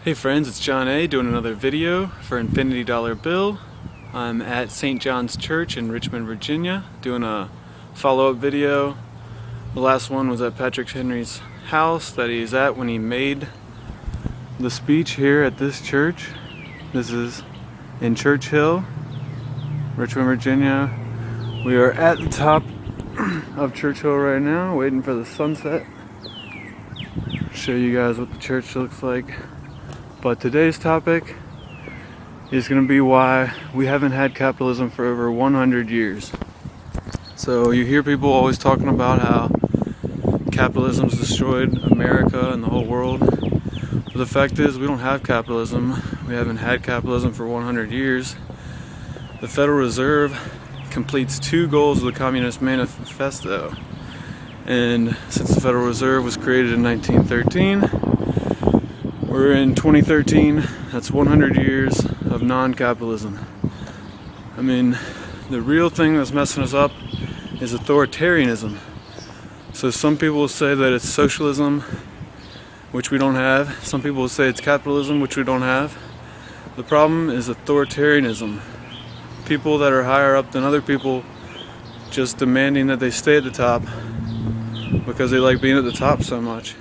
Hey friends, it's John A. doing another video for Infinity Dollar Bill. I'm at St. John's Church in Richmond, Virginia, doing a follow-up video. The last one was at Patrick Henry's house that he's at when he made the speech here at this church. This is in Churchill, Richmond, Virginia. We are at the top of Churchill right now, waiting for the sunset. Show you guys what the church looks like. But today's topic is going to be why we haven't had capitalism for over 100 years. So you hear people always talking about how capitalism's destroyed America and the whole world. But the fact is, we don't have capitalism. We haven't had capitalism for 100 years. The Federal Reserve completes two goals of the Communist Manifesto. And since the Federal Reserve was created in 1913, we're in 2013, that's 100 years of non-capitalism. I mean, the real thing that's messing us up is authoritarianism. So some people will say that it's socialism, which we don't have. Some people will say it's capitalism, which we don't have. The problem is authoritarianism. People that are higher up than other people just demanding that they stay at the top because they like being at the top so much.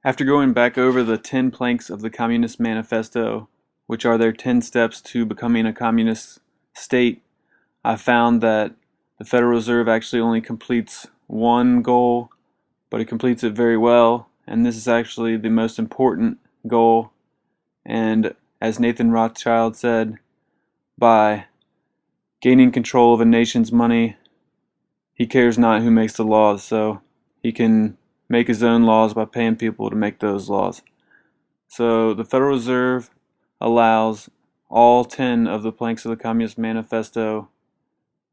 After going back over the 10 planks of the Communist Manifesto, which are their 10 steps to becoming a communist state, I found that the Federal Reserve actually only completes one goal, but it completes it very well, and this is actually the most important goal. And as Nathan Rothschild said, by gaining control of a nation's money, he cares not who makes the laws, so he can make his own laws by paying people to make those laws. So the Federal Reserve allows all 10 of the planks of the Communist Manifesto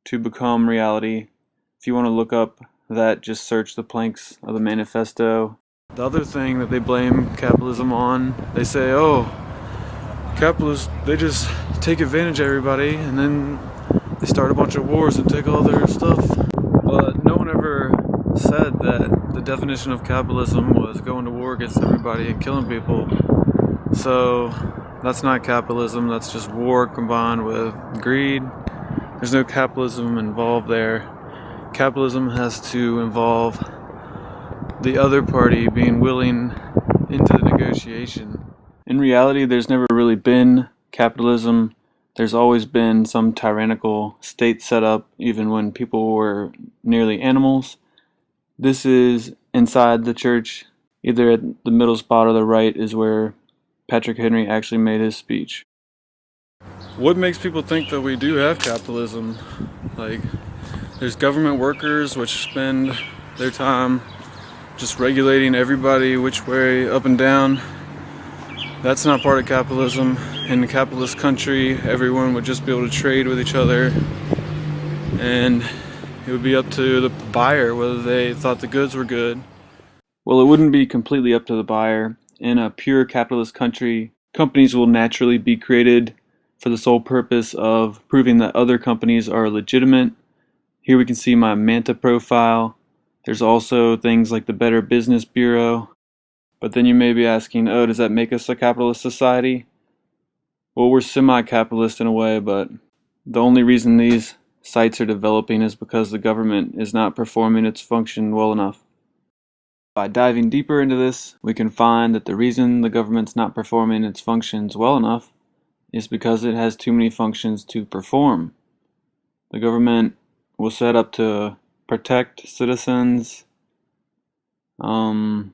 to become reality. If you want to look up that, just search the planks of the manifesto. The other thing that they blame capitalism on, they say, oh, capitalists, they just take advantage of everybody and then they start a bunch of wars and take all their stuff. But no one ever said that the definition of capitalism was going to war against everybody and killing people. So that's not capitalism, that's just war combined with greed. There's no capitalism involved there. Capitalism has to involve the other party being willing into the negotiation. In reality, there's never really been capitalism. There's always been some tyrannical state set up, even when people were nearly animals. This is inside the church, either at the middle spot or the right is where Patrick Henry actually made his speech. What makes people think that we do have capitalism? Like, there's government workers which spend their time just regulating everybody which way up and down. That's not part of capitalism. In a capitalist country, everyone would just be able to trade with each other, and it would be up to the buyer whether they thought the goods were good. Well, it wouldn't be completely up to the buyer. In a pure capitalist country, companies will naturally be created for the sole purpose of proving that other companies are legitimate. Here we can see my Manta profile. There's also things like the Better Business Bureau. But then you may be asking, oh, does that make us a capitalist society? Well, we're semi-capitalist in a way, but the only reason these sites are developing is because the government is not performing its function well enough. By diving deeper into this, we can find that the reason the government's not performing its functions well enough is because it has too many functions to perform. The government was set up to protect citizens. Not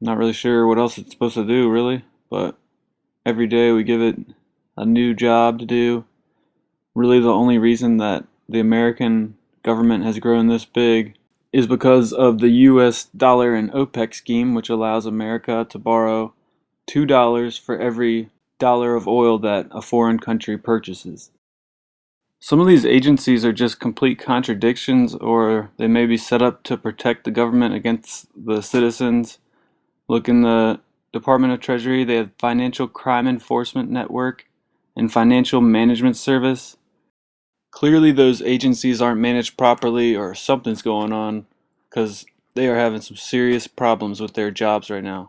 really sure what else it's supposed to do, really, but every day we give it a new job to do. Really, the only reason that the American government has grown this big is because of the US dollar and OPEC scheme, which allows America to borrow $2 for every dollar of oil that a foreign country purchases. Some of these agencies are just complete contradictions, or they may be set up to protect the government against the citizens. Look in the Department of Treasury, they have Financial Crime Enforcement Network and Financial Management Service. Clearly those agencies aren't managed properly, or something's going on, because they are having some serious problems with their jobs right now.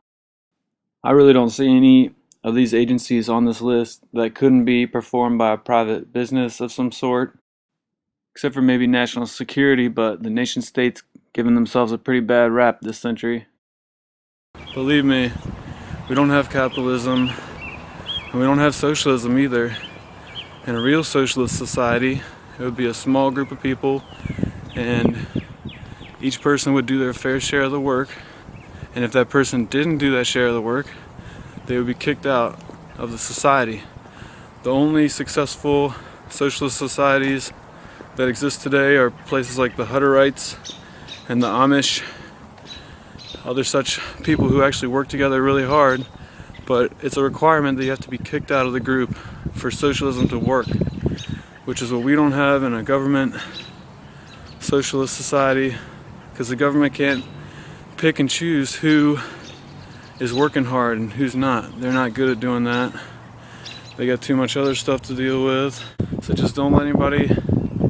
I really don't see any of these agencies on this list that couldn't be performed by a private business of some sort, except for maybe national security, but the nation states giving themselves a pretty bad rap this century. Believe me, we don't have capitalism, and we don't have socialism either. In a real socialist society, it would be a small group of people, and each person would do their fair share of the work, and if that person didn't do that share of the work, they would be kicked out of the society. The only successful socialist societies that exist today are places like the Hutterites and the Amish, other such people who actually work together really hard, but it's a requirement that you have to be kicked out of the group for socialism to work, which is what we don't have in a government socialist society, because the government can't pick and choose who is working hard and who's not. They're not good at doing that. They got too much other stuff to deal with. So just don't let anybody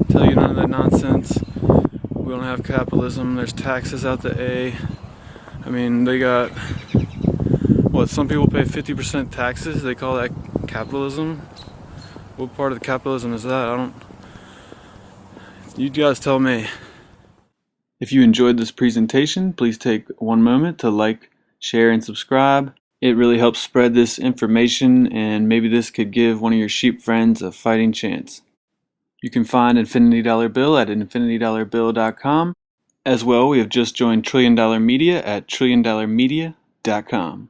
tell you none of that nonsense. We don't have capitalism. There's taxes out the A. I mean, they got, what, some people pay 50% taxes. They call that capitalism. What part of the capitalism is that? You guys tell me. If you enjoyed this presentation, please take one moment to like, share, and subscribe. It really helps spread this information, and maybe this could give one of your sheep friends a fighting chance. You can find Infinity Dollar Bill at infinitydollarbill.com. As well, we have just joined $1 Trillion Media at $1trilliondollarmedia.com.